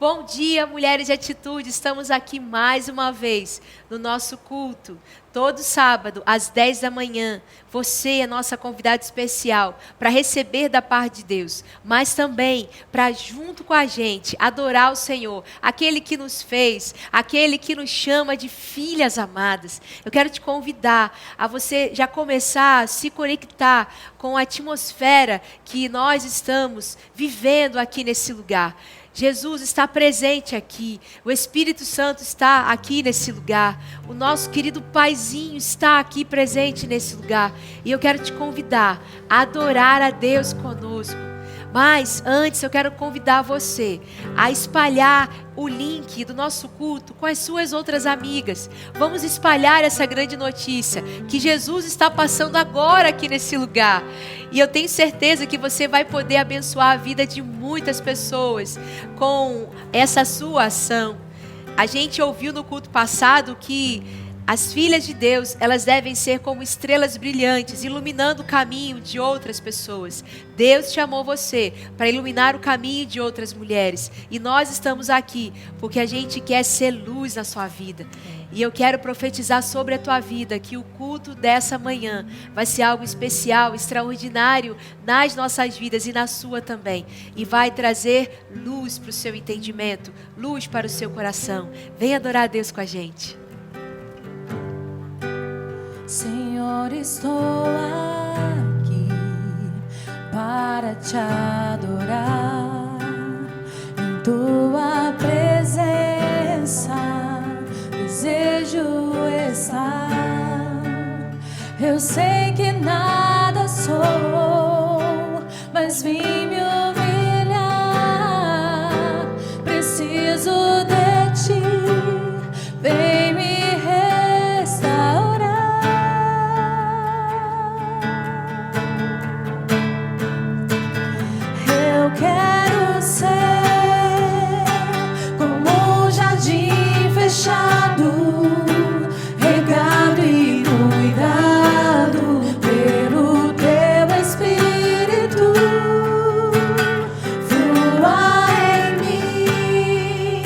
Bom dia, mulheres de atitude. Estamos aqui mais uma vez no nosso culto. Todo sábado, às 10 da manhã. Você é nossa convidada especial para receber da parte de Deus, mas também para, junto com a gente, adorar o Senhor, aquele que nos fez, aquele que nos chama de filhas amadas. Eu quero te convidar a você já começar a se conectar com a atmosfera que nós estamos vivendo aqui nesse lugar. Jesus está presente aqui, o Espírito Santo está aqui nesse lugar, o nosso querido Paizinho está aqui presente nesse lugar, e eu quero te convidar a adorar a Deus conosco. Mas antes eu quero convidar você a espalhar o link do nosso culto com as suas outras amigas. Vamos espalhar essa grande notícia que Jesus está passando agora aqui nesse lugar. E eu tenho certeza que você vai poder abençoar a vida de muitas pessoas com essa sua ação. A gente ouviu no culto passado que as filhas de Deus, elas devem ser como estrelas brilhantes, iluminando o caminho de outras pessoas. Deus chamou você para iluminar o caminho de outras mulheres. E nós estamos aqui porque a gente quer ser luz na sua vida. E eu quero profetizar sobre a tua vida que o culto dessa manhã vai ser algo especial, extraordinário nas nossas vidas e na sua também. E vai trazer luz para o seu entendimento, luz para o seu coração. Venha adorar a Deus com a gente. Senhor, estou aqui para te adorar. Em tua presença desejo estar. Eu sei que nada sou, mas vim me humilhar. Preciso de ti, vem me regado e cuidado pelo teu Espírito, flua em mim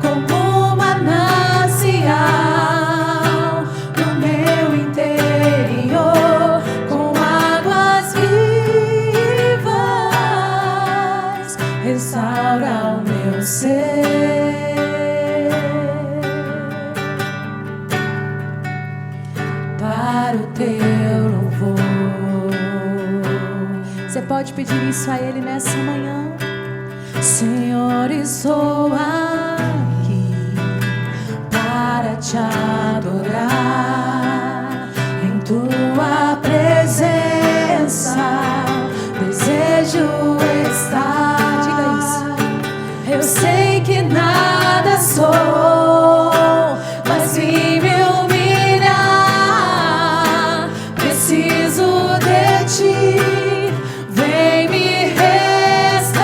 como manancial no meu interior, com águas vivas, restaura o meu ser. Para o teu louvor. Você pode pedir isso a Ele nessa manhã? Senhor, estou aqui para te adorar. Em tua presença desejo estar. Diga isso. Eu sei que nada sou, mas vim me preciso de ti, vem me restaurar.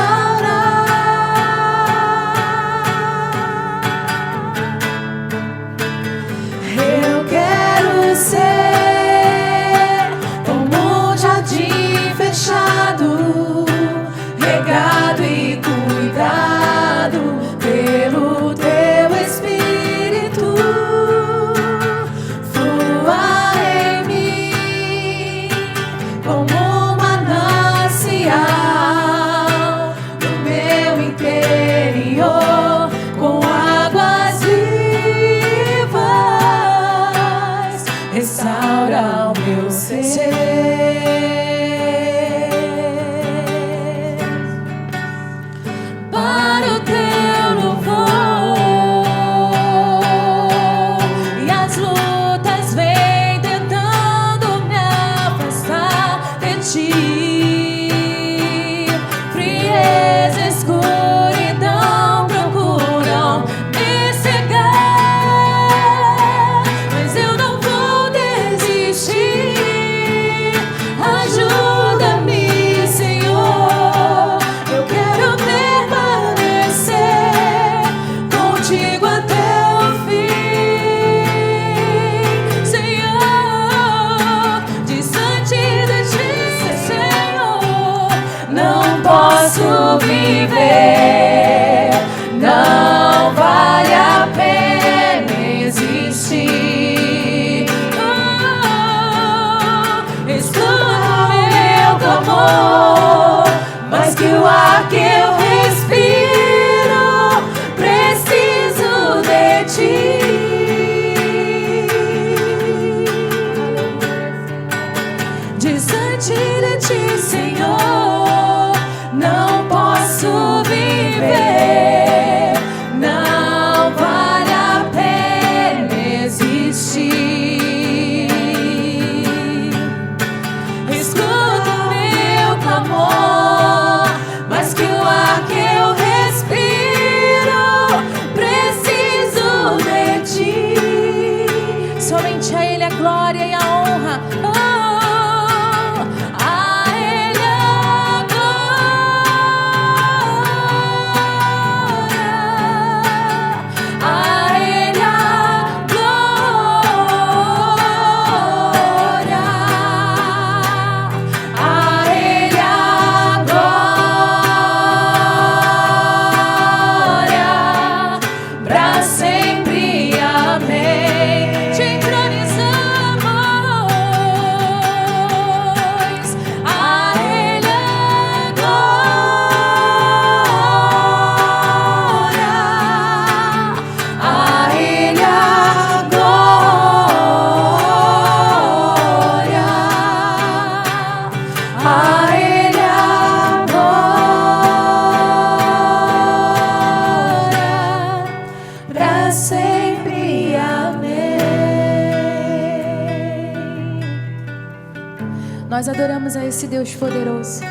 Nós adoramos a esse Deus poderoso.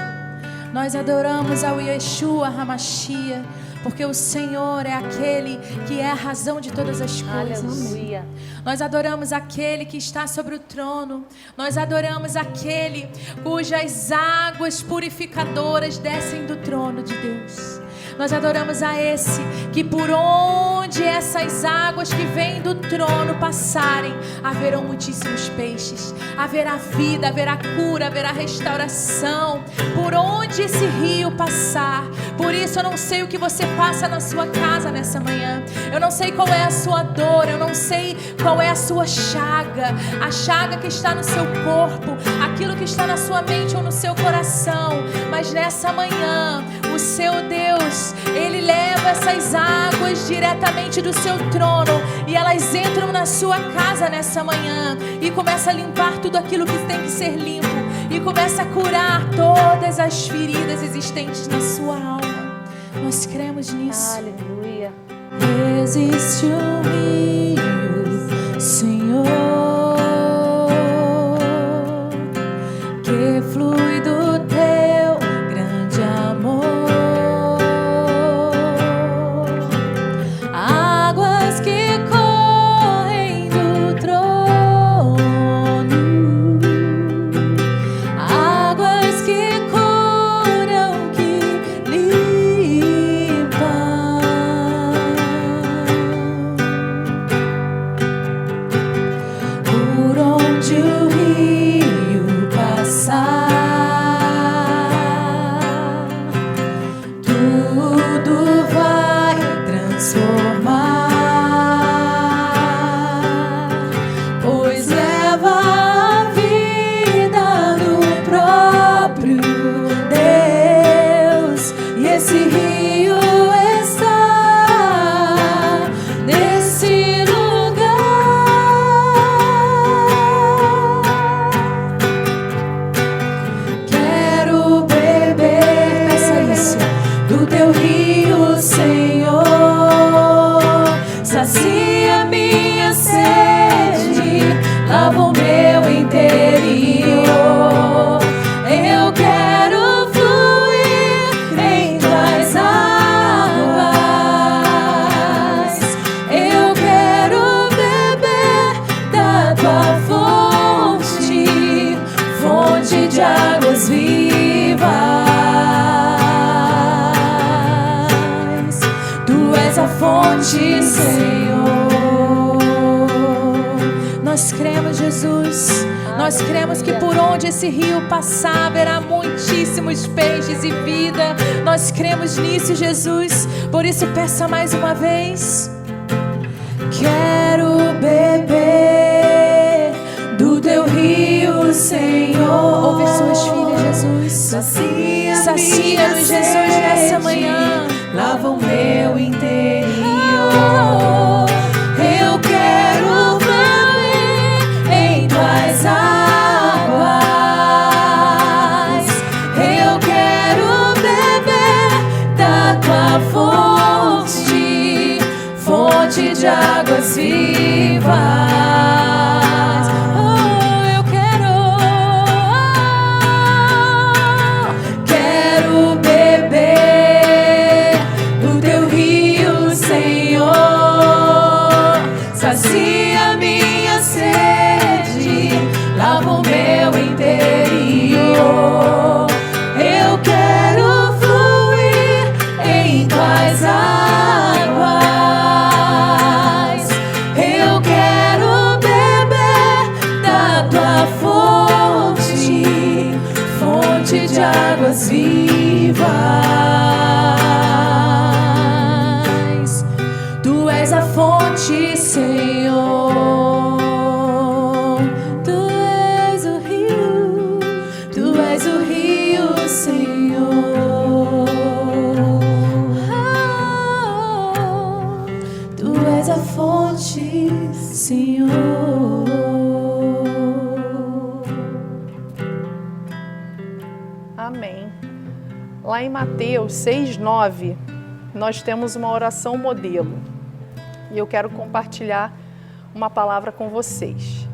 Nós adoramos ao Yeshua HaMashiach, porque o Senhor é aquele que é a razão de todas as coisas. Aleluia. Nós adoramos aquele que está sobre o trono. Nós adoramos aquele cujas águas purificadoras descem do trono de Deus. Nós adoramos a esse que por onde essas águas que vêm do trono passarem, haverão muitíssimos peixes, haverá vida, haverá cura, haverá restauração, por onde esse rio passar. Por isso eu não sei o que você passa na sua casa nessa manhã, eu não sei qual é a sua dor, eu não sei qual é a sua chaga, a chaga que está no seu corpo, aquilo que está na sua mente ou no seu coração, mas nessa manhã o seu Deus, Ele leva essas águas diretamente do seu trono e elas entram na sua casa nessa manhã e começa a limpar tudo aquilo que tem que ser limpo e começa a curar todas as feridas existentes na sua alma. Nós cremos nisso. Aleluia. Existe um rio, Senhor, que flui do teu grande amor. Águas que correm do trono, águas que curam, que limpam. Por onde o rio passar, tudo vai transformar, pois leva a vida do próprio Deus, e esse rio está nesse lugar. Quero beber, peça isso, do teu rio, Senhor. Sacia minha sede, lava o meu interior. Eu quero fluir em tuas águas. Eu quero beber da tua fonte, fonte de águas vivas. Tu és a fonte, Senhor. Nós cremos, Jesus. Nós cremos que por onde esse rio passar haverá muitíssimos peixes e vida. Nós cremos nisso, Jesus. Por isso peça mais uma vez. Quero beber do teu rio, Senhor. Ouve suas filhas, Jesus. Sacia-nos, Jesus, nessa manhã. Lava o meu interior. Eu quero fluir em tuas águas. Eu quero beber da tua fonte, fonte de águas vivas. Oh, eu quero beber do teu rio, Senhor. Sacia minha sede, lava o meu interior. Eu quero fluir em tuas águas. Eu quero beber da tua fonte, fonte de águas vivas. Tu és a fonte, Senhor. Tu és o rio, tu és o rio, Senhor. Tu és a fonte, Senhor. Amém. Lá em Mateus 6:9, nós temos uma oração modelo. E eu quero compartilhar uma palavra com vocês.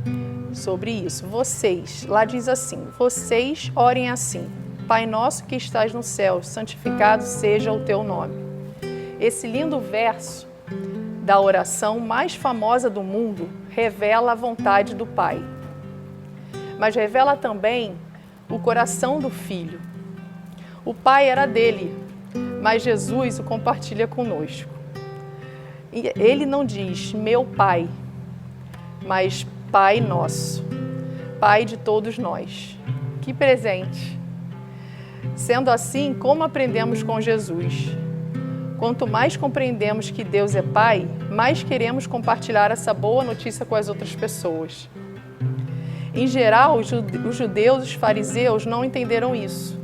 sobre isso. Vocês, lá diz assim, vocês orem assim: Pai nosso que estás no céu, santificado seja o teu nome. Esse lindo verso da oração mais famosa do mundo revela a vontade do Pai, mas revela também o coração do Filho. O Pai era dele, mas Jesus o compartilha conosco. Ele não diz meu Pai, mas Pai nosso, Pai de todos nós. Que presente! Sendo assim, como aprendemos com Jesus? Quanto mais compreendemos que Deus é Pai, mais queremos compartilhar essa boa notícia com as outras pessoas. Em geral, os judeus, os fariseus, não entenderam isso.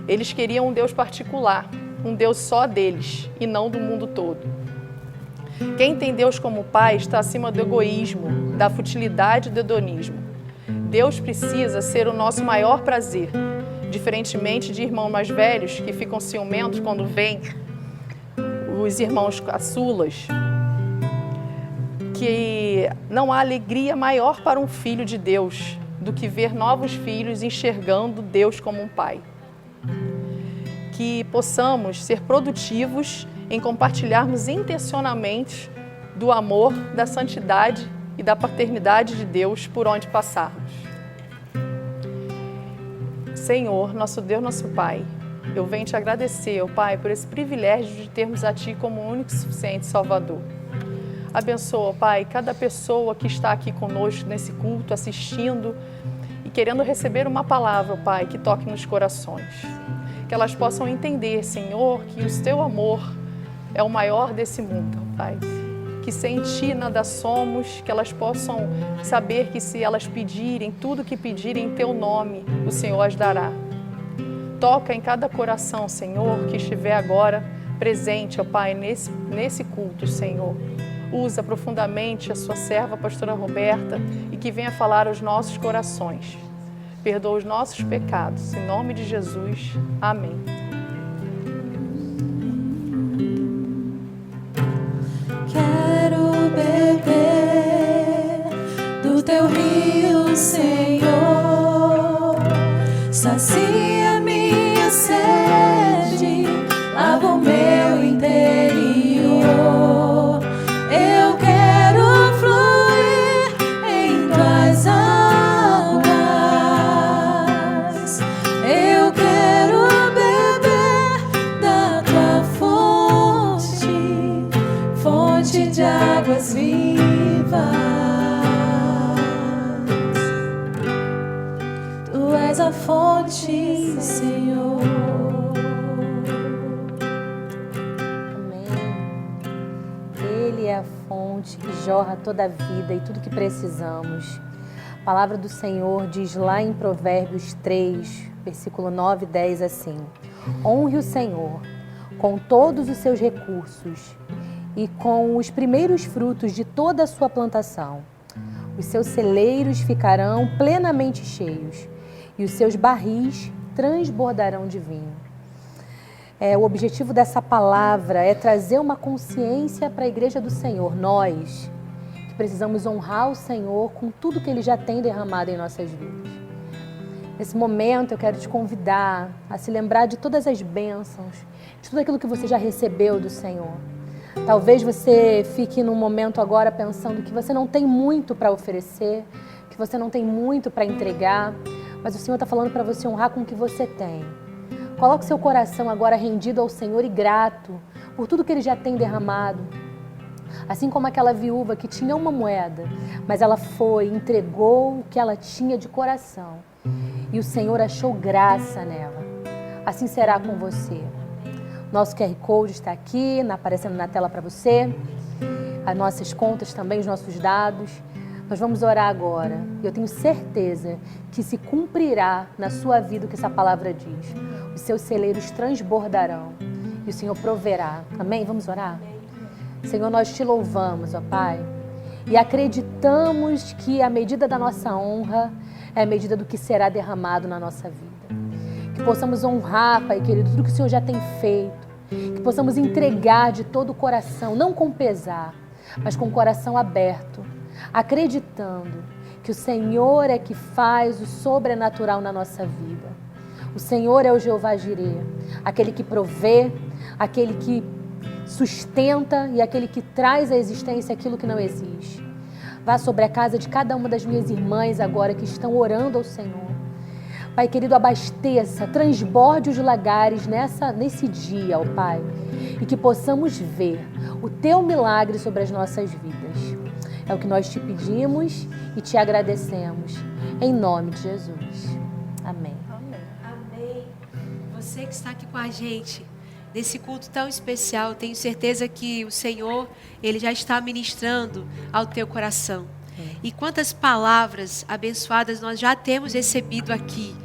Eles queriam um Deus particular, um Deus só deles e não do mundo todo. Quem tem Deus como Pai está acima do egoísmo, da futilidade e do hedonismo. Deus precisa ser o nosso maior prazer, diferentemente de irmãos mais velhos que ficam ciumentos quando vêm os irmãos caçulas, que não há alegria maior para um filho de Deus do que ver novos filhos enxergando Deus como um Pai. Que possamos ser produtivos em compartilharmos intencionalmente do amor, da santidade e da paternidade de Deus por onde passarmos. Senhor, nosso Deus, nosso Pai, eu venho te agradecer, ó Pai, por esse privilégio de termos a Ti como o único e suficiente Salvador. Abençoa, Pai, cada pessoa que está aqui conosco nesse culto, assistindo e querendo receber uma palavra, Pai, que toque nos corações. Que elas possam entender, Senhor, que o Teu amor é o maior desse mundo, Pai. Que sem Ti nada somos, que elas possam saber que se elas pedirem, tudo que pedirem em Teu nome, o Senhor as dará. Toca em cada coração, Senhor, que estiver agora presente, ó Pai, nesse culto, Senhor. Usa profundamente a sua serva, a pastora Roberta, e que venha falar aos nossos corações. Perdoa os nossos pecados. Em nome de Jesus. Amém. Quero beber do Teu rio, Senhor. Sacia minha sede, lava o meu interior. Eu quero fluir em Tuas águas. Eu quero beber da Tua fonte, fonte de águas vivas. Tu és a fonte, Senhor. Ele é a fonte que jorra toda a vida e tudo que precisamos. A palavra do Senhor diz lá em Provérbios 3, versículo 9 e 10 assim: honre o Senhor com todos os seus recursos e com os primeiros frutos de toda a sua plantação. Os seus celeiros ficarão plenamente cheios e os seus barris transbordarão de vinho. O objetivo dessa palavra é trazer uma consciência para a igreja do Senhor. Nós que precisamos honrar o Senhor com tudo que Ele já tem derramado em nossas vidas. Nesse momento eu quero te convidar a se lembrar de todas as bênçãos, de tudo aquilo que você já recebeu do Senhor. Talvez você fique num momento agora pensando que você não tem muito para oferecer, que você não tem muito para entregar, mas o Senhor está falando para você honrar com o que você tem. Coloque seu coração agora rendido ao Senhor e grato por tudo que Ele já tem derramado. Assim como aquela viúva que tinha uma moeda, mas ela foi, entregou o que ela tinha de coração. E o Senhor achou graça nela. Assim será com você. Nosso QR Code está aqui, aparecendo na tela para você. As nossas contas também, os nossos dados. Nós vamos orar agora. E eu tenho certeza que se cumprirá na sua vida o que essa palavra diz. Os seus celeiros transbordarão e o Senhor proverá. Amém? Vamos orar? Senhor, nós te louvamos, ó Pai, e acreditamos que a medida da nossa honra é a medida do que será derramado na nossa vida. Que possamos honrar, Pai querido, tudo que o Senhor já tem feito. Que possamos entregar de todo o coração, não com pesar, mas com o coração aberto, acreditando que o Senhor é que faz o sobrenatural na nossa vida. O Senhor é o Jeová Jireh, aquele que provê, aquele que sustenta e aquele que traz à existência aquilo que não existe. Vá sobre a casa de cada uma das minhas irmãs agora que estão orando ao Senhor. Pai querido, abasteça, transborde os lagares nesse dia, ó Pai, e que possamos ver o Teu milagre sobre as nossas vidas. É o que nós te pedimos e te agradecemos. Em nome de Jesus. Amém. Amém. Você que está aqui com a gente, nesse culto tão especial, eu tenho certeza que o Senhor, Ele já está ministrando ao teu coração. E quantas palavras abençoadas nós já temos recebido aqui.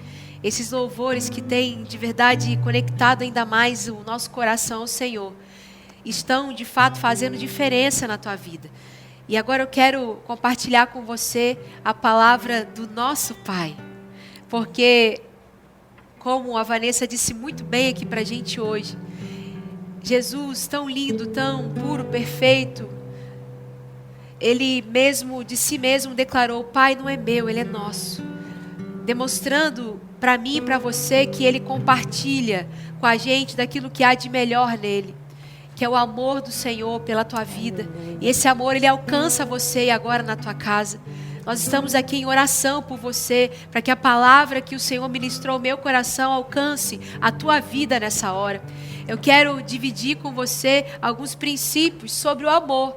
Esses louvores que têm de verdade conectado ainda mais o nosso coração ao Senhor, estão de fato fazendo diferença na tua vida. E agora eu quero compartilhar com você a palavra do nosso Pai. Porque, como a Vanessa disse muito bem aqui pra gente hoje, Jesus, tão lindo, tão puro, perfeito, Ele mesmo, de si mesmo, declarou: o Pai não é meu, Ele é nosso. Demonstrando para mim e para você que Ele compartilha com a gente daquilo que há de melhor nele, que é o amor do Senhor pela tua vida. E esse amor, Ele alcança você agora na tua casa. Nós estamos aqui em oração por você, para que a palavra que o Senhor ministrou ao meu coração alcance a tua vida nessa hora. Eu quero dividir com você alguns princípios sobre o amor.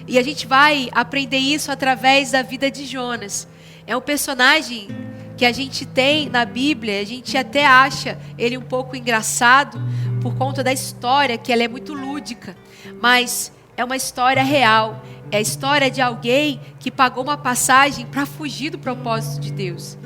E a gente vai aprender isso através da vida de Jonas. É um personagem que a gente tem na Bíblia, a gente até acha ele um pouco engraçado por conta da história, que ela é muito lúdica, mas é uma história real. É a história de alguém que pagou uma passagem para fugir do propósito de Deus.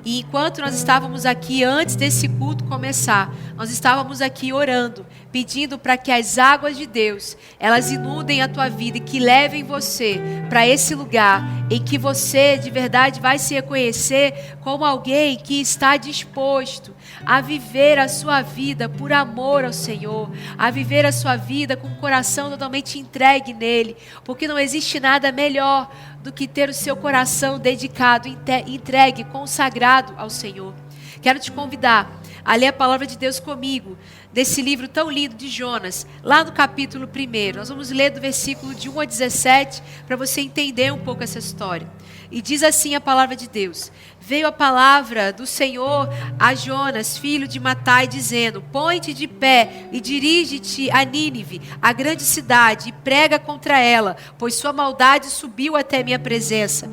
E enquanto nós estávamos aqui, antes desse culto começar, nós estávamos aqui orando, pedindo para que as águas de Deus, elas inundem a tua vida e que levem você para esse lugar em que você de verdade vai se reconhecer como alguém que está disposto a viver a sua vida por amor ao Senhor, a viver a sua vida com o coração totalmente entregue nele, porque não existe nada melhor do que ter o seu coração dedicado, entregue, consagrado ao Senhor. Quero te convidar a ler a palavra de Deus comigo, desse livro tão lindo de Jonas, lá no capítulo 1. Nós vamos ler do versículo de 1 a 17, para você entender um pouco essa história. E diz assim a palavra de Deus: veio a palavra do Senhor a Jonas, filho de Matai, dizendo: põe-te de pé e dirige-te a Nínive, a grande cidade, e prega contra ela, pois sua maldade subiu até minha presença.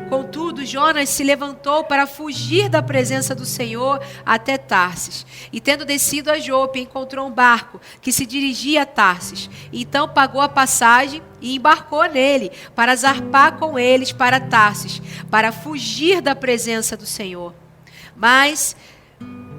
Contudo, Jonas se levantou para fugir da presença do Senhor até Tarsis. E tendo descido a Jope, encontrou um barco que se dirigia a Tarsis. Então pagou a passagem e embarcou nele para zarpar com eles para Tarsis, para fugir da presença do Senhor. Mas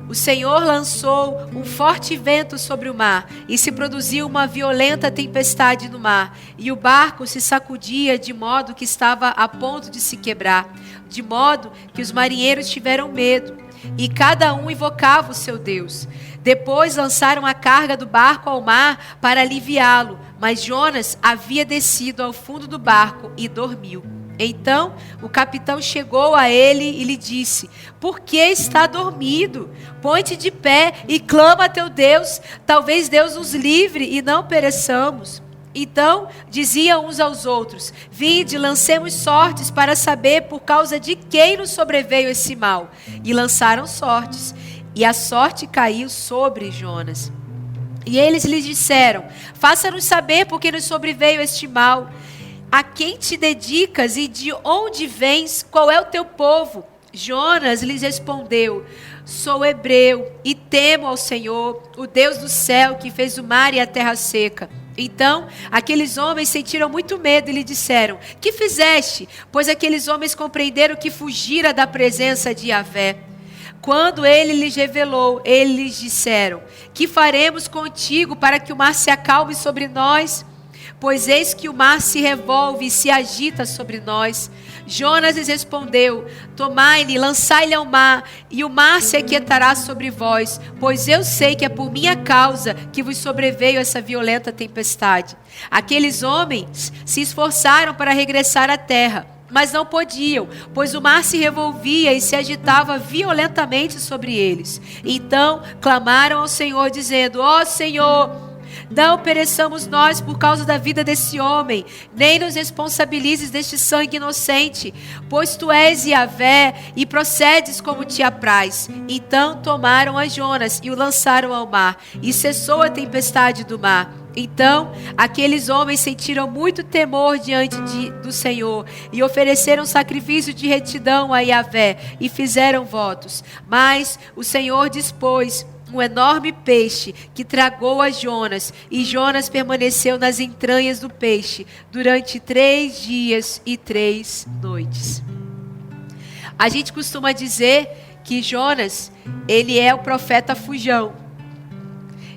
o Senhor lançou um forte vento sobre o mar, e se produziu uma violenta tempestade no mar, e o barco se sacudia de modo que estava a ponto de se quebrar, de modo que os marinheiros tiveram medo, e cada um invocava o seu Deus. Depois lançaram a carga do barco ao mar para aliviá-lo, mas Jonas havia descido ao fundo do barco e dormiu. Então o capitão chegou a ele e lhe disse: por que está dormido? Põe-te de pé e clama a teu Deus, talvez Deus nos livre e não pereçamos. Então diziam uns aos outros: vinde, lancemos sortes para saber por causa de quem nos sobreveio esse mal. E lançaram sortes, e a sorte caiu sobre Jonas. E eles lhe disseram: faça-nos saber por que nos sobreveio este mal. A quem te dedicas e de onde vens? Qual é o teu povo? Jonas lhes respondeu: sou hebreu e temo ao Senhor, o Deus do céu, que fez o mar e a terra seca. Então aqueles homens sentiram muito medo e lhe disseram: que fizeste? Pois aqueles homens compreenderam que fugira da presença de Yahvé. Quando ele lhes revelou, eles lhes disseram: que faremos contigo para que o mar se acalme sobre nós? Pois eis que o mar se revolve e se agita sobre nós. Jonas lhes respondeu: tomai-lhe, lançai-lhe ao mar, e o mar se aquietará sobre vós, pois eu sei que é por minha causa que vos sobreveio essa violenta tempestade. Aqueles homens se esforçaram para regressar à terra, mas não podiam, pois o mar se revolvia e se agitava violentamente sobre eles. Então clamaram ao Senhor, dizendo: ó Senhor, não pereçamos nós por causa da vida desse homem, nem nos responsabilizes deste sangue inocente, pois tu és Yahvé e procedes como te apraz. Então tomaram a Jonas e o lançaram ao mar, e cessou a tempestade do mar. Então aqueles homens sentiram muito temor diante do Senhor e ofereceram sacrifício de retidão a Yahvé e fizeram votos. Mas o Senhor dispôs um enorme peixe que tragou a Jonas, e Jonas permaneceu nas entranhas do peixe durante 3 dias e 3 noites. A gente costuma dizer que Jonas, ele é o profeta fujão.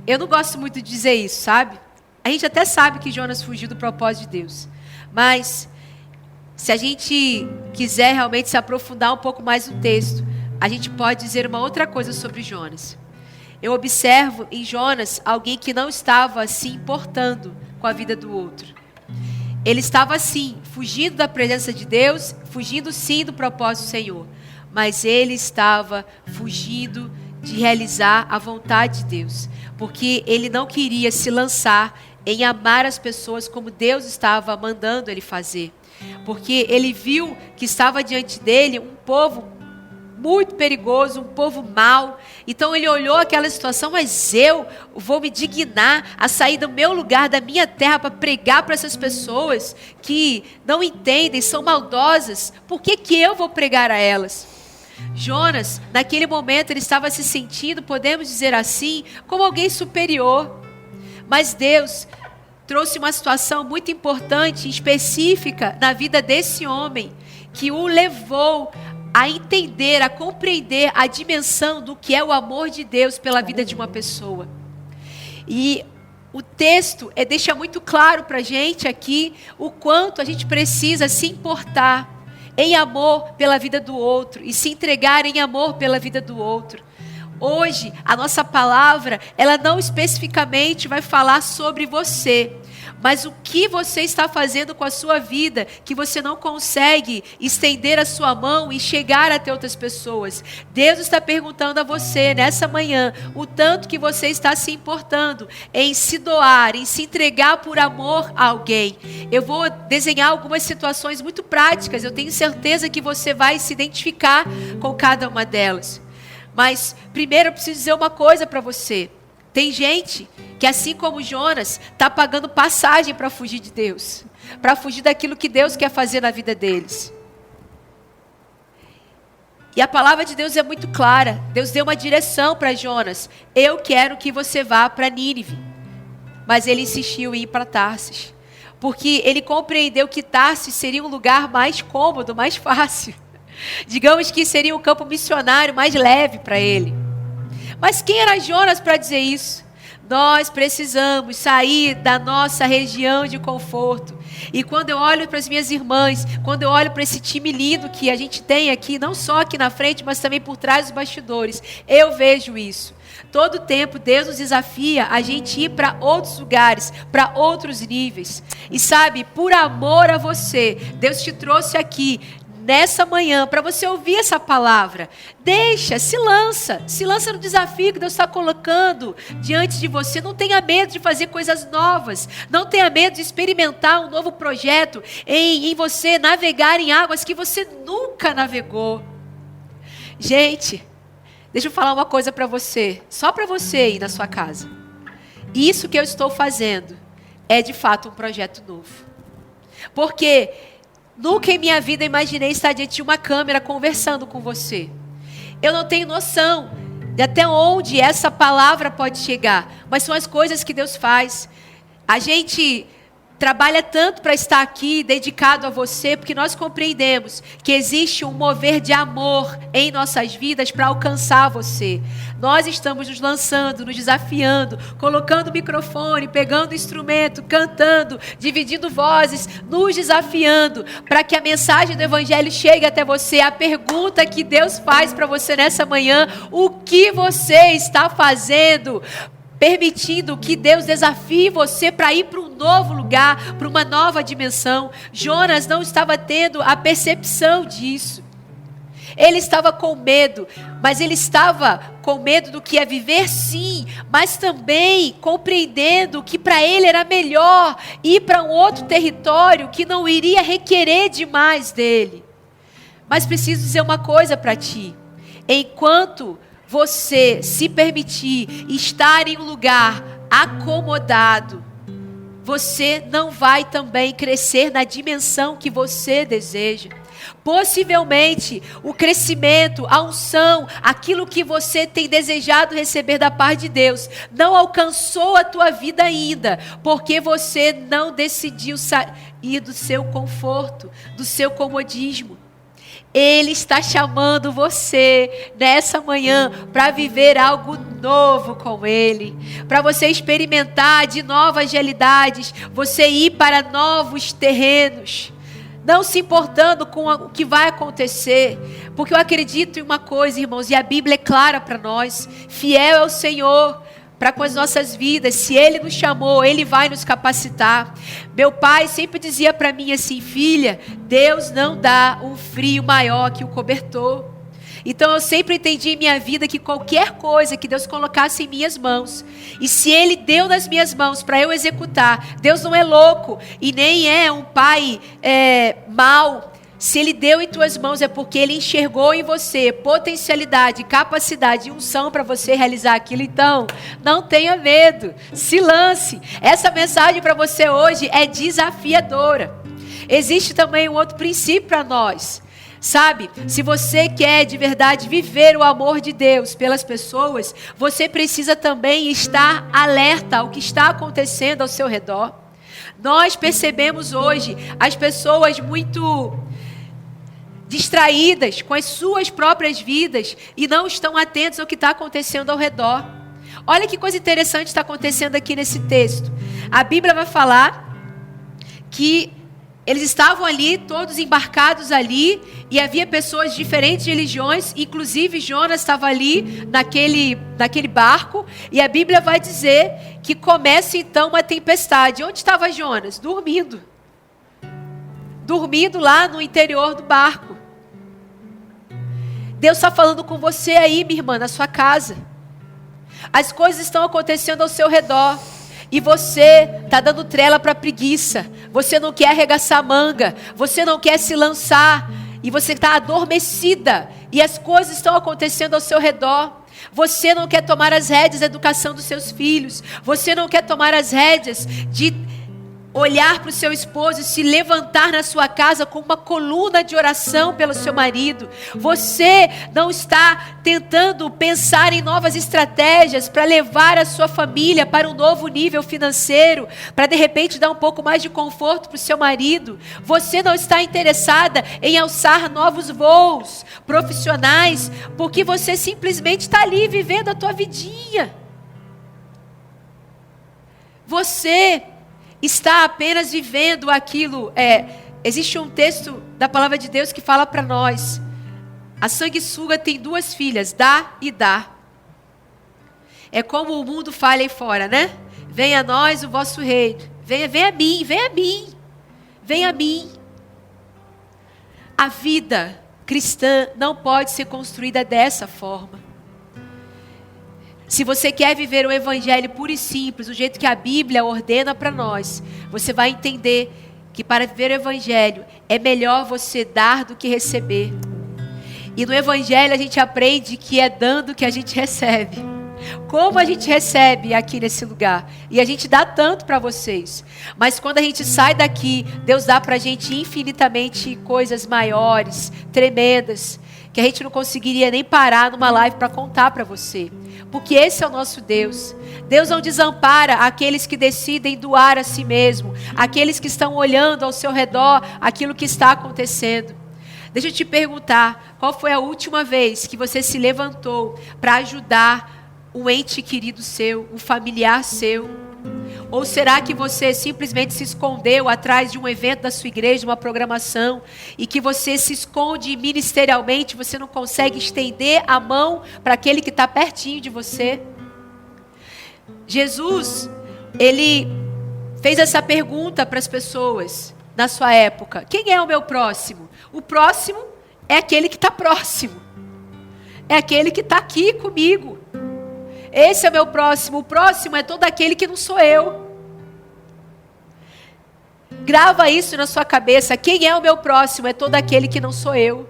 Eu não gosto muito de dizer isso, sabe? A gente até sabe que Jonas fugiu do propósito de Deus. Mas, se a gente quiser realmente se aprofundar um pouco mais no texto, a gente pode dizer uma outra coisa sobre Jonas. Eu observo em Jonas alguém que não estava se importando com a vida do outro. Ele estava sim, fugindo da presença de Deus, fugindo sim do propósito do Senhor. Mas ele estava fugindo de realizar a vontade de Deus. Porque ele não queria se lançar em amar as pessoas como Deus estava mandando ele fazer. Porque ele viu que estava diante dele um povo muito perigoso, um povo mau. Então ele olhou aquela situação: mas eu vou me dignar a sair do meu lugar, da minha terra, para pregar para essas pessoas que não entendem, são maldosas. Por que eu vou pregar a elas? Jonas, naquele momento, ele estava se sentindo, podemos dizer assim, como alguém superior. Mas Deus trouxe uma situação muito importante, específica, na vida desse homem, que o levou a entender, a compreender a dimensão do que é o amor de Deus pela vida de uma pessoa. E o texto deixa muito claro para a gente aqui o quanto a gente precisa se importar em amor pela vida do outro e se entregar em amor pela vida do outro. Hoje, a nossa palavra, ela não especificamente vai falar sobre você, mas o que você está fazendo com a sua vida, que você não consegue estender a sua mão e chegar até outras pessoas. Deus está perguntando a você, nessa manhã, o tanto que você está se importando em se doar, em se entregar por amor a alguém. Eu vou desenhar algumas situações muito práticas, eu tenho certeza que você vai se identificar com cada uma delas. Mas primeiro eu preciso dizer uma coisa para você. Tem gente que, assim como Jonas, está pagando passagem para fugir de Deus, para fugir daquilo que Deus quer fazer na vida deles. E a palavra de Deus é muito clara. Deus deu uma direção para Jonas: eu quero que você vá para Nínive. Mas ele insistiu em ir para Tarsis, porque ele compreendeu que Tarsis seria um lugar mais cômodo, mais fácil. Digamos que seria um campo missionário mais leve para ele. Mas quem era Jonas para dizer isso? Nós precisamos sair da nossa região de conforto. E quando eu olho para as minhas irmãs, quando eu olho para esse time lindo que a gente tem aqui, não só aqui na frente, mas também por trás dos bastidores, eu vejo isso. Todo tempo Deus nos desafia a gente ir para outros lugares, para outros níveis. E sabe, por amor a você, Deus te trouxe aqui nessa manhã, para você ouvir essa palavra. Se lança no desafio que Deus está colocando diante de você. Não tenha medo de fazer coisas novas, não tenha medo de experimentar um novo projeto, em você navegar em águas que você nunca navegou. Gente, deixa eu falar uma coisa para você, só para você aí na sua casa. Isso que eu estou fazendo é de fato um projeto novo, porque nunca em minha vida imaginei estar diante de uma câmera conversando com você. Eu não tenho noção de até onde essa palavra pode chegar, mas são as coisas que Deus faz. A gente trabalha tanto para estar aqui dedicado a você, porque nós compreendemos que existe um mover de amor em nossas vidas para alcançar você. Nós estamos nos lançando, nos desafiando, colocando o microfone, pegando o instrumento, cantando, dividindo vozes, nos desafiando para que a mensagem do Evangelho chegue até você. A pergunta que Deus faz para você nessa manhã: o que você está fazendo permitindo que Deus desafie você para ir para um novo lugar, para uma nova dimensão. Jonas não estava tendo a percepção disso. Ele estava com medo, mas ele estava com medo do que é viver, sim, mas também compreendendo que para ele era melhor ir para um outro território que não iria requerer demais dele. Mas preciso dizer uma coisa para ti: enquanto você se permitir estar em um lugar acomodado, você não vai também crescer na dimensão que você deseja. Possivelmente o crescimento, a unção, aquilo que você tem desejado receber da parte de Deus, não alcançou a tua vida ainda, porque você não decidiu sair do seu conforto, do seu comodismo. Ele está chamando você nessa manhã para viver algo novo com Ele, para você experimentar de novas realidades, você ir para novos terrenos, não se importando com o que vai acontecer, porque eu acredito em uma coisa, irmãos, e a Bíblia é clara para nós: fiel é o Senhor para com as nossas vidas. Se Ele nos chamou, Ele vai nos capacitar. Meu pai sempre dizia para mim assim: filha, Deus não dá um frio maior que o cobertor. Então eu sempre entendi em minha vida que qualquer coisa que Deus colocasse em minhas mãos, e se Ele deu nas minhas mãos para eu executar, Deus não é louco e nem é um pai mau. Se Ele deu em tuas mãos é porque Ele enxergou em você potencialidade, capacidade e unção para você realizar aquilo. Então, não tenha medo, se lance. Essa mensagem para você hoje é desafiadora. Existe também um outro princípio para nós. Sabe, se você quer de verdade viver o amor de Deus pelas pessoas, você precisa também estar alerta ao que está acontecendo ao seu redor. Nós percebemos hoje as pessoas muito distraídas com as suas próprias vidas e não estão atentos ao que está acontecendo ao redor. Olha que coisa interessante está acontecendo aqui nesse texto. A Bíblia vai falar que eles estavam ali, todos embarcados ali, e havia pessoas de diferentes religiões, inclusive Jonas estava ali naquele barco, e a Bíblia vai dizer que começa então uma tempestade. Onde estava Jonas? Dormindo. Dormindo lá no interior do barco. Deus está falando com você aí, minha irmã, na sua casa. As coisas estão acontecendo ao seu redor. E você está dando trela para preguiça. Você não quer arregaçar a manga. Você não quer se lançar. E você está adormecida. E as coisas estão acontecendo ao seu redor. Você não quer tomar as rédeas da educação dos seus filhos. Você não quer tomar as rédeas de olhar para o seu esposo e se levantar na sua casa com uma coluna de oração pelo seu marido. Você não está tentando pensar em novas estratégias para levar a sua família para um novo nível financeiro, para de repente dar um pouco mais de conforto para o seu marido. Você não está interessada em alçar novos voos profissionais, porque você simplesmente está ali vivendo a tua vidinha. Você está apenas vivendo aquilo. Existe um texto da palavra de Deus que fala para nós: a sanguessuga tem duas filhas, dá e dá. É como o mundo fala aí fora, né? Venha a nós o vosso reino. Venha a mim, venha a mim. Venha a mim. A vida cristã não pode ser construída dessa forma. Se você quer viver o evangelho puro e simples, do jeito que a Bíblia ordena para nós, você vai entender que para viver o evangelho é melhor você dar do que receber. E no evangelho a gente aprende que é dando que a gente recebe. Como a gente recebe aqui nesse lugar. E a gente dá tanto para vocês. Mas quando a gente sai daqui, Deus dá para a gente infinitamente coisas maiores, tremendas, que a gente não conseguiria nem parar numa live para contar para você. Porque esse é o nosso Deus. Deus não desampara aqueles que decidem doar a si mesmo, aqueles que estão olhando ao seu redor aquilo que está acontecendo. Deixa eu te perguntar, qual foi a última vez que você se levantou para ajudar um ente querido seu, um familiar seu? Ou será que você simplesmente se escondeu atrás de um evento da sua igreja, uma programação, e que você se esconde ministerialmente, você não consegue estender a mão para aquele que está pertinho de você? Jesus, ele fez essa pergunta para as pessoas na sua época: quem é o meu próximo? O próximo é aquele que está próximo. É aquele que está aqui comigo. Esse é o meu próximo. O próximo é todo aquele que não sou eu. Grava isso na sua cabeça. Quem é o meu próximo? É todo aquele que não sou eu.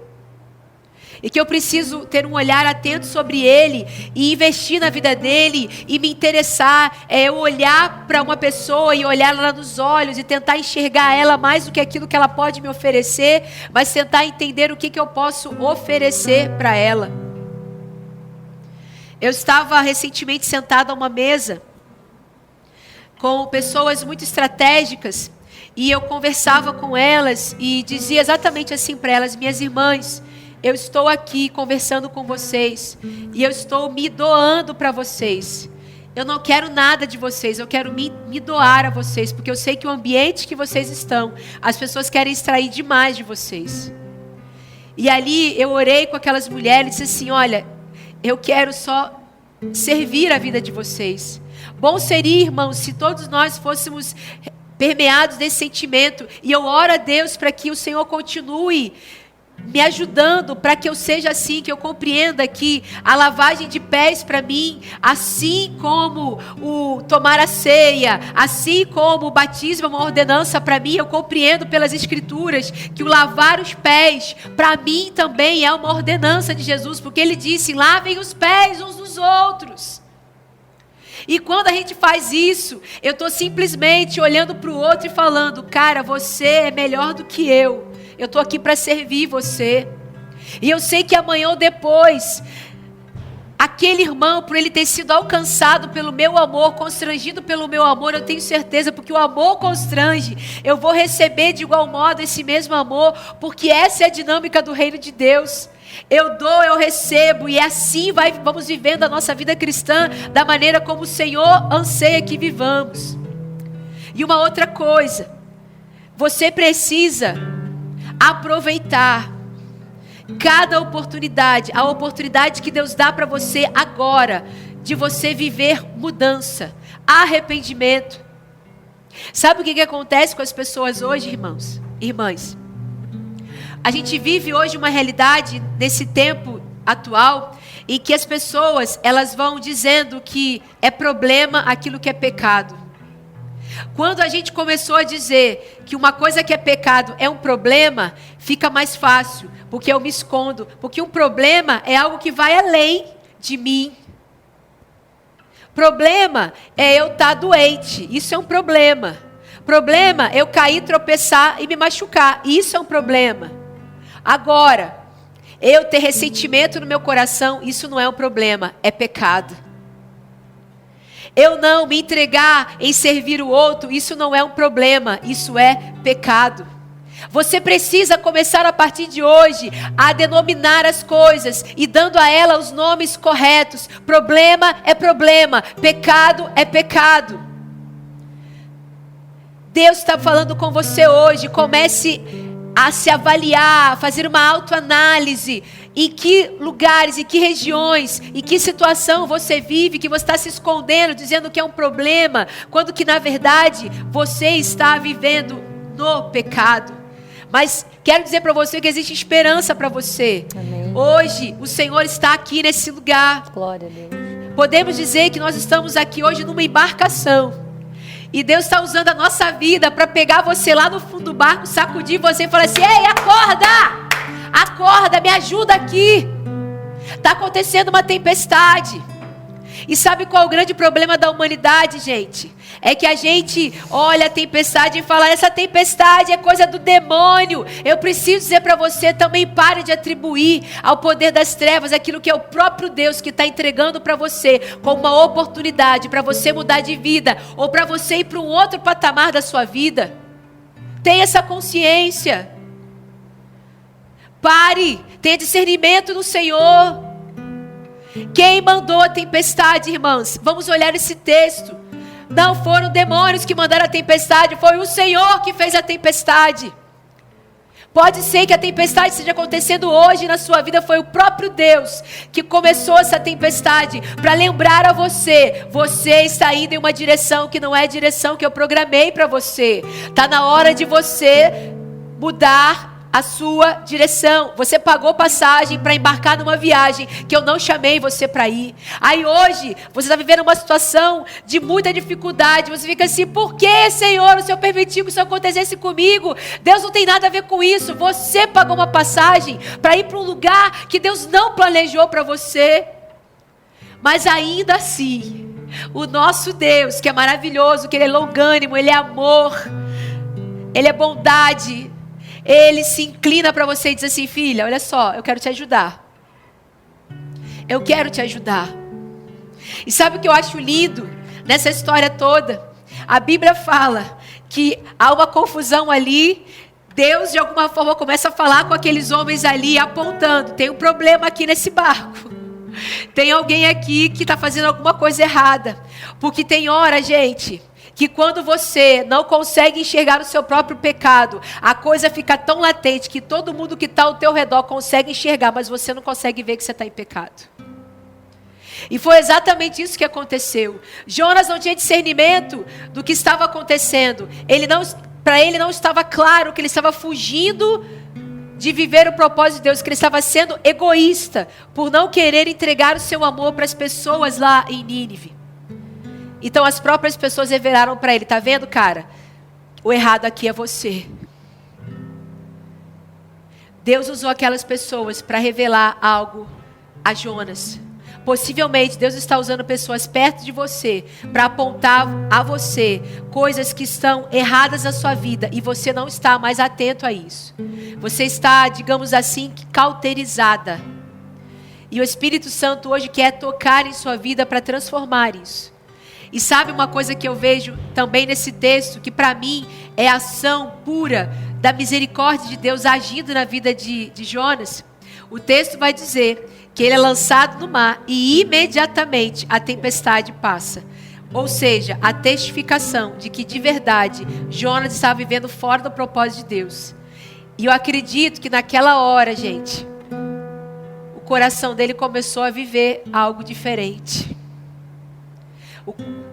E que eu preciso ter um olhar atento sobre ele e investir na vida dele e me interessar. É eu olhar para uma pessoa e olhar ela nos olhos e tentar enxergar ela mais do que aquilo que ela pode me oferecer, mas tentar entender o que eu posso oferecer para ela. Eu estava recentemente sentada a uma mesa com pessoas muito estratégicas e eu conversava com elas e dizia exatamente assim para elas: minhas irmãs, eu estou aqui conversando com vocês e eu estou me doando para vocês. Eu não quero nada de vocês, eu quero me doar a vocês, porque eu sei que o ambiente que vocês estão, as pessoas querem extrair demais de vocês. E ali eu orei com aquelas mulheres e disse assim: olha, eu quero só servir a vida de vocês. Bom seria, irmãos, se todos nós fôssemos permeados desse sentimento. E eu oro a Deus para que o Senhor continue me ajudando, para que eu seja assim, que eu compreenda que a lavagem de pés para mim, assim como o tomar a ceia, assim como o batismo é uma ordenança para mim, eu compreendo pelas escrituras que o lavar os pés para mim também é uma ordenança de Jesus, porque ele disse: lavem os pés uns dos outros. E quando a gente faz isso, eu estou simplesmente olhando para o outro e falando: cara, você é melhor do que eu estou aqui para servir você. E eu sei que amanhã ou depois, aquele irmão, por ele ter sido alcançado pelo meu amor, constrangido pelo meu amor, eu tenho certeza, porque o amor constrange, eu vou receber de igual modo esse mesmo amor, porque essa é a dinâmica do reino de Deus. Eu dou, eu recebo, e assim vamos vivendo a nossa vida cristã da maneira como o Senhor anseia que vivamos. E uma outra coisa, você precisa aproveitar cada oportunidade, a oportunidade que Deus dá para você agora, de você viver mudança, arrependimento. Sabe o que acontece com as pessoas hoje, irmãos? Irmãs, a gente vive hoje uma realidade nesse tempo atual em que as pessoas, elas vão dizendo que é problema aquilo que é pecado. Quando a gente começou a dizer que uma coisa que é pecado é um problema, fica mais fácil, porque eu me escondo, porque um problema é algo que vai além de mim. Problema é eu estar doente, isso é um problema. Problema é eu cair, tropeçar e me machucar, isso é um problema. Agora, eu ter ressentimento no meu coração, isso não é um problema, é pecado. Eu não me entregar em servir o outro, isso não é um problema, isso é pecado. Você precisa começar a partir de hoje a denominar as coisas e dando a ela os nomes corretos. Problema é problema, pecado é pecado. Deus está falando com você hoje. Comece a se avaliar, a fazer uma autoanálise. Em que lugares, em que regiões, em que situação você vive, que você está se escondendo, dizendo que é um problema, quando que na verdade você está vivendo no pecado. Mas quero dizer para você que existe esperança para você. Amém. Hoje o Senhor está aqui nesse lugar. Glória a Deus. Podemos dizer que nós estamos aqui hoje numa embarcação. E Deus está usando a nossa vida para pegar você lá no fundo do barco, sacudir você e falar assim: ei, acorda! Acorda, me ajuda aqui. Está acontecendo uma tempestade. E sabe qual é o grande problema da humanidade, gente? É que a gente olha a tempestade e fala: essa tempestade é coisa do demônio. Eu preciso dizer para você, também pare de atribuir ao poder das trevas aquilo que é o próprio Deus que está entregando para você como uma oportunidade para você mudar de vida, ou para você ir para um outro patamar da sua vida. Tenha essa consciência. Pare, tenha discernimento no Senhor. Quem mandou a tempestade, irmãos? Vamos olhar esse texto. Não foram demônios que mandaram a tempestade, foi o Senhor que fez a tempestade. Pode ser que a tempestade esteja acontecendo hoje na sua vida. Foi o próprio Deus que começou essa tempestade para lembrar a você. Você está indo em uma direção que não é a direção que eu programei para você. Está na hora de você mudar a sua direção. Você pagou passagem para embarcar numa viagem que eu não chamei você para ir. Aí hoje você está vivendo uma situação de muita dificuldade. Você fica assim: por que, Senhor, o Senhor permitiu que isso acontecesse comigo? Deus não tem nada a ver com isso. Você pagou uma passagem para ir para um lugar que Deus não planejou para você. Mas ainda assim, o nosso Deus, que é maravilhoso, que Ele é longânimo, Ele é amor, Ele é bondade, Ele se inclina para você e diz assim: filha, olha só, eu quero te ajudar. Eu quero te ajudar. E sabe o que eu acho lindo nessa história toda? A Bíblia fala que há uma confusão ali. Deus de alguma forma começa a falar com aqueles homens ali, apontando: tem um problema aqui nesse barco. Tem alguém aqui que está fazendo alguma coisa errada. Porque tem hora, gente, que quando você não consegue enxergar o seu próprio pecado, a coisa fica tão latente que todo mundo que está ao teu redor consegue enxergar, mas você não consegue ver que você está em pecado. E foi exatamente isso que aconteceu. Jonas não tinha discernimento do que estava acontecendo. Para ele não estava claro que ele estava fugindo de viver o propósito de Deus, que ele estava sendo egoísta por não querer entregar o seu amor para as pessoas lá em Nínive. Então as próprias pessoas revelaram para ele: tá vendo, cara? O errado aqui é você. Deus usou aquelas pessoas para revelar algo a Jonas. Possivelmente Deus está usando pessoas perto de você para apontar a você coisas que estão erradas na sua vida e você não está mais atento a isso. Você está, digamos assim, cauterizada. E o Espírito Santo hoje quer tocar em sua vida para transformar isso. E sabe uma coisa que eu vejo também nesse texto, que para mim é a ação pura da misericórdia de Deus agindo na vida de Jonas? O texto vai dizer que ele é lançado no mar e imediatamente a tempestade passa. Ou seja, a testificação de que de verdade Jonas estava vivendo fora do propósito de Deus. E eu acredito que naquela hora, gente, o coração dele começou a viver algo diferente.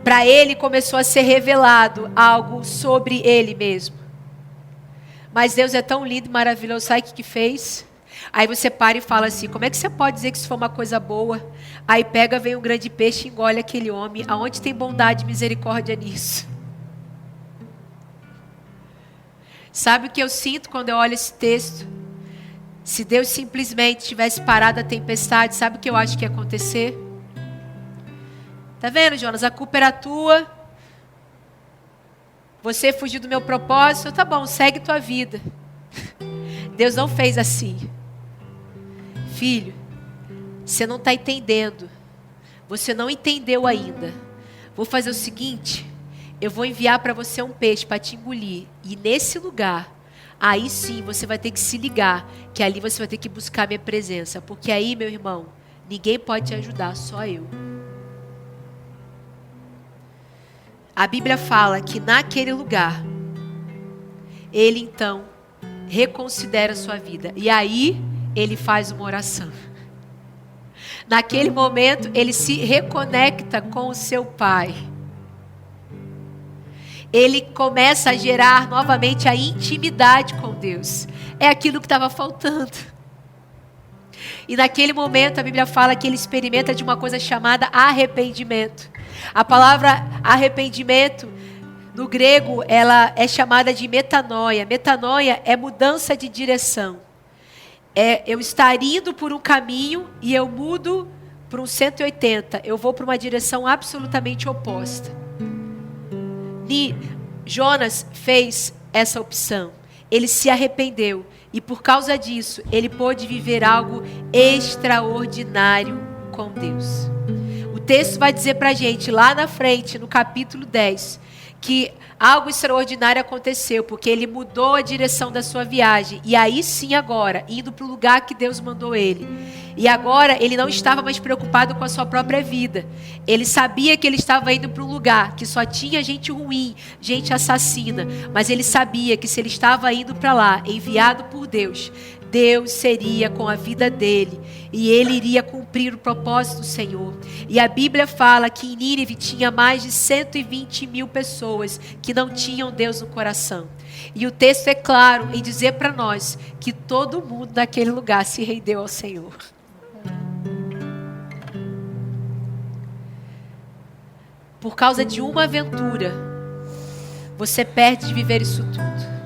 Para ele começou a ser revelado algo sobre ele mesmo. Mas Deus é tão lindo e maravilhoso. Sabe o que fez? Aí você para e fala assim: como é que você pode dizer que isso foi uma coisa boa? Aí pega, vem um grande peixe e engole aquele homem. Aonde tem bondade e misericórdia nisso? Sabe o que eu sinto quando eu olho esse texto? Se Deus simplesmente tivesse parado a tempestade, sabe o que eu acho que ia acontecer? Tá vendo, Jonas? A culpa era tua. Você fugiu do meu propósito. Tá bom, segue tua vida. Deus não fez assim. Filho, você não está entendendo. Você não entendeu ainda. Vou fazer o seguinte: eu vou enviar para você um peixe para te engolir. E nesse lugar, aí sim você vai ter que se ligar, que ali você vai ter que buscar minha presença. Porque aí, meu irmão, ninguém pode te ajudar, só eu. A Bíblia fala que naquele lugar, ele então reconsidera a sua vida. E aí, ele faz uma oração. Naquele momento, ele se reconecta com o seu pai. Ele começa a gerar novamente a intimidade com Deus. É aquilo que estava faltando. E naquele momento, a Bíblia fala que ele experimenta de uma coisa chamada arrependimento. A palavra arrependimento, no grego, ela é chamada de metanoia. Metanoia é mudança de direção. É eu estar indo por um caminho e eu mudo por um 180. Eu vou para uma direção absolutamente oposta. Jonas fez essa opção. Ele se arrependeu. E por causa disso, ele pôde viver algo extraordinário com Deus. O texto vai dizer para a gente, lá na frente, no capítulo 10, que algo extraordinário aconteceu, porque ele mudou a direção da sua viagem. E aí sim agora, indo para o lugar que Deus mandou ele, E agora ele não estava mais preocupado com a sua própria vida. Ele sabia que ele estava indo para um lugar que só tinha gente ruim, gente assassina. Mas ele sabia que se ele estava indo para lá, enviado por Deus, Deus seria com a vida dele. E ele iria cumprir o propósito do Senhor. E a Bíblia fala que em Nínive tinha mais de 120 mil pessoas que não tinham Deus no coração. E o texto é claro em dizer para nós que todo mundo naquele lugar se rendeu ao Senhor. Por causa de uma aventura, você perde de viver isso tudo.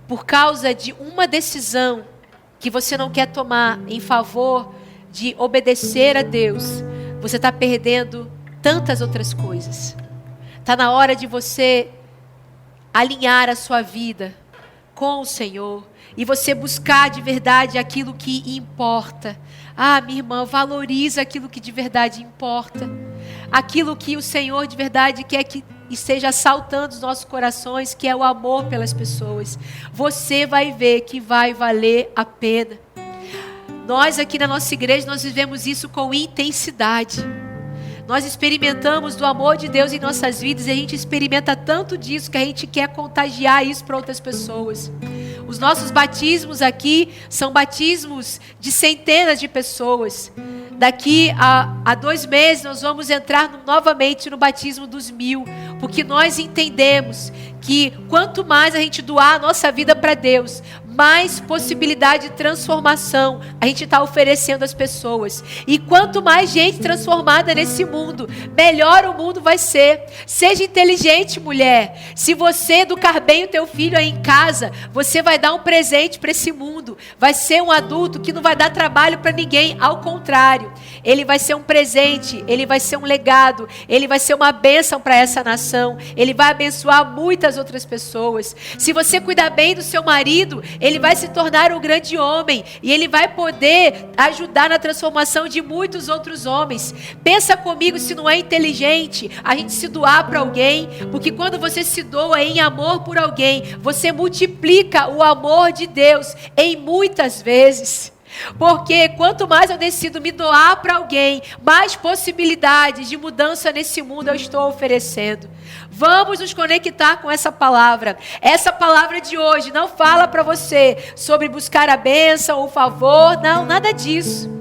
Por causa de uma decisão que você não quer tomar em favor de obedecer a Deus, você está perdendo tantas outras coisas. Está na hora de você alinhar a sua vida com o Senhor e você buscar de verdade aquilo que importa. Ah, minha irmã, valoriza aquilo que de verdade importa. Aquilo que o Senhor de verdade quer que esteja saltando os nossos corações, que é o amor pelas pessoas. Você vai ver que vai valer a pena. Nós aqui na nossa igreja, nós vivemos isso com intensidade. Nós experimentamos do amor de Deus em nossas vidas e a gente experimenta tanto disso que a gente quer contagiar isso para outras pessoas. Os nossos batismos aqui são batismos de centenas de pessoas. Daqui a 2 meses nós vamos entrar novamente no batismo dos 1000, porque nós entendemos que quanto mais a gente doar a nossa vida para Deus, mais possibilidade de transformação a gente está oferecendo às pessoas. E quanto mais gente transformada nesse mundo, melhor o mundo vai ser. Seja inteligente, mulher. Se você educar bem o teu filho aí em casa, você vai dar um presente para esse mundo. Vai ser um adulto que não vai dar trabalho para ninguém. Ao contrário, ele vai ser um presente, ele vai ser um legado, ele vai ser uma bênção para essa nação. Ele vai abençoar muitas outras pessoas. Se você cuidar bem do seu marido, ele vai se tornar um grande homem e ele vai poder ajudar na transformação de muitos outros homens. Pensa comigo se não é inteligente a gente se doar para alguém, porque quando você se doa em amor por alguém, você multiplica o amor de Deus em muitas vezes. Porque quanto mais eu decido me doar para alguém, mais possibilidades de mudança nesse mundo eu estou oferecendo. Vamos nos conectar com essa palavra. Essa palavra de hoje não fala para você sobre buscar a bênção, o favor, não, nada disso.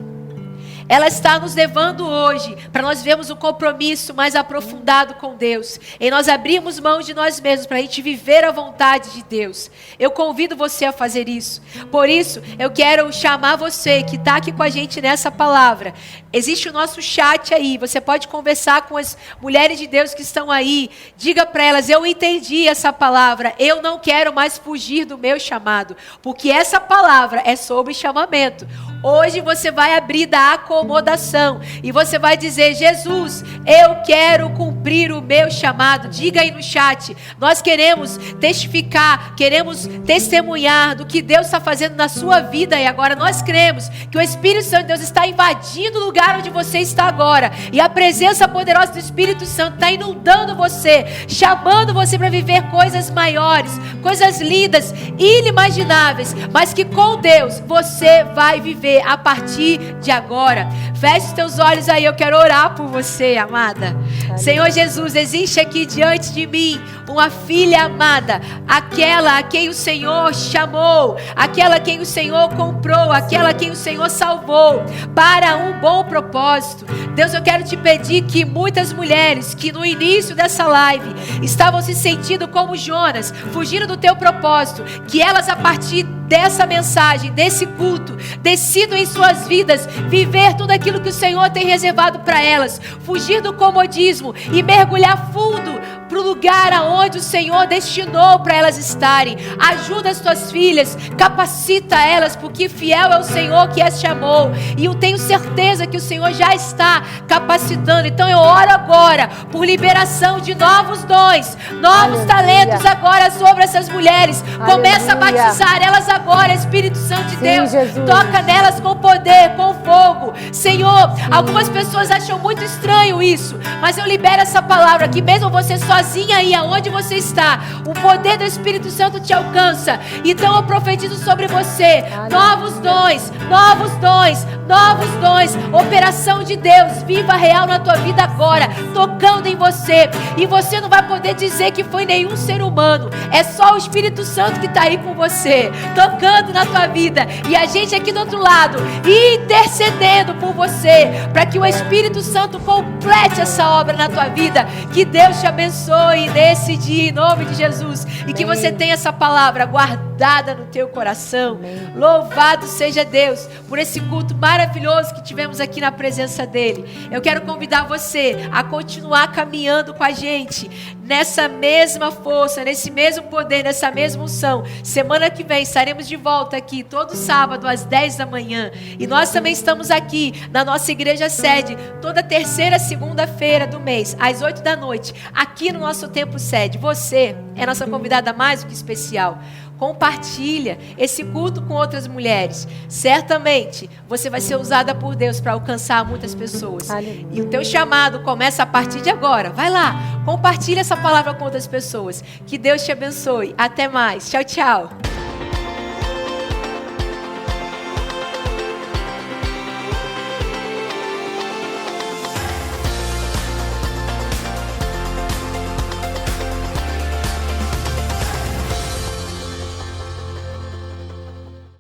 Ela está nos levando hoje para nós vermos um compromisso mais aprofundado com Deus. E nós abrirmos mão de nós mesmos para a gente viver a vontade de Deus. Eu convido você a fazer isso. Por isso, eu quero chamar você que está aqui com a gente nessa palavra. Existe o nosso chat aí. Você pode conversar com as mulheres de Deus que estão aí. Diga para elas, eu entendi essa palavra. Eu não quero mais fugir do meu chamado. Porque essa palavra é sobre chamamento. Hoje você vai abrir da acomodação e você vai dizer, Jesus, eu quero cumprir o meu chamado. Diga aí no chat. Nós queremos testificar, queremos testemunhar do que Deus está fazendo na sua vida. E agora nós cremos que o Espírito Santo de Deus está invadindo o lugar onde você está agora. E a presença poderosa do Espírito Santo está inundando você, chamando você para viver coisas maiores, coisas lindas, inimagináveis, mas que com Deus você vai viver a partir de agora. Feche os teus olhos aí, eu quero orar por você, amada. Amém. Senhor Jesus, existe aqui diante de mim uma filha amada, aquela a quem o Senhor chamou, aquela a quem o Senhor comprou, aquela a quem o Senhor salvou para um bom propósito. Deus, eu quero te pedir que muitas mulheres que no início dessa live estavam se sentindo como Jonas, fugindo do teu propósito, que elas a partir dessa mensagem, desse culto, decidam em suas vidas viver tudo aquilo que o Senhor tem reservado para elas, fugir do comodismo e mergulhar fundo para o lugar aonde o Senhor destinou para elas estarem. Ajuda as tuas filhas, capacita elas, porque fiel é o Senhor que as chamou, e eu tenho certeza que o Senhor já está capacitando. Então eu oro agora por liberação de novos dons, novos talentos, sentimentos agora sobre essas mulheres. Começa a Aleluia. batizar elas agora, Espírito Santo de Sim, Deus. Jesus. Toca nelas com poder, com fogo. Senhor, algumas pessoas acham muito estranho isso, mas eu libero essa palavra que mesmo você sozinha aí, aonde você está, o poder do Espírito Santo te alcança. Então eu profetizo sobre você, novos dons, novos dons, novos dons, operação de Deus, viva real na tua vida agora, tocando em você. E você não vai poder dizer que foi nenhum ser humano, é só o Espírito Santo que está aí com você, tocando na tua vida. E a gente aqui do outro lado, intercedendo por você, para que o Espírito Santo complete essa obra na tua vida. Que Deus te abençoe nesse dia, em nome de Jesus. E que você tenha essa palavra guardada no teu coração. Louvado seja Deus por esse culto maravilhoso que tivemos aqui na presença dEle. Eu quero convidar você a continuar caminhando com a gente nessa mesma força, nesse mesmo poder, nessa mesma unção. Semana que vem estaremos de volta aqui, todo sábado às 10 da manhã. E nós também estamos aqui na nossa igreja sede, toda terceira segunda-feira do mês, às 8 da noite, aqui no nosso templo sede. Você é nossa convidada mais do que especial. Compartilha esse culto com outras mulheres. Certamente você vai ser usada por Deus para alcançar muitas pessoas. Aleluia. E o teu chamado começa a partir de agora. Vai lá, compartilha essa palavra com outras pessoas. Que Deus te abençoe. Até mais. Tchau, tchau.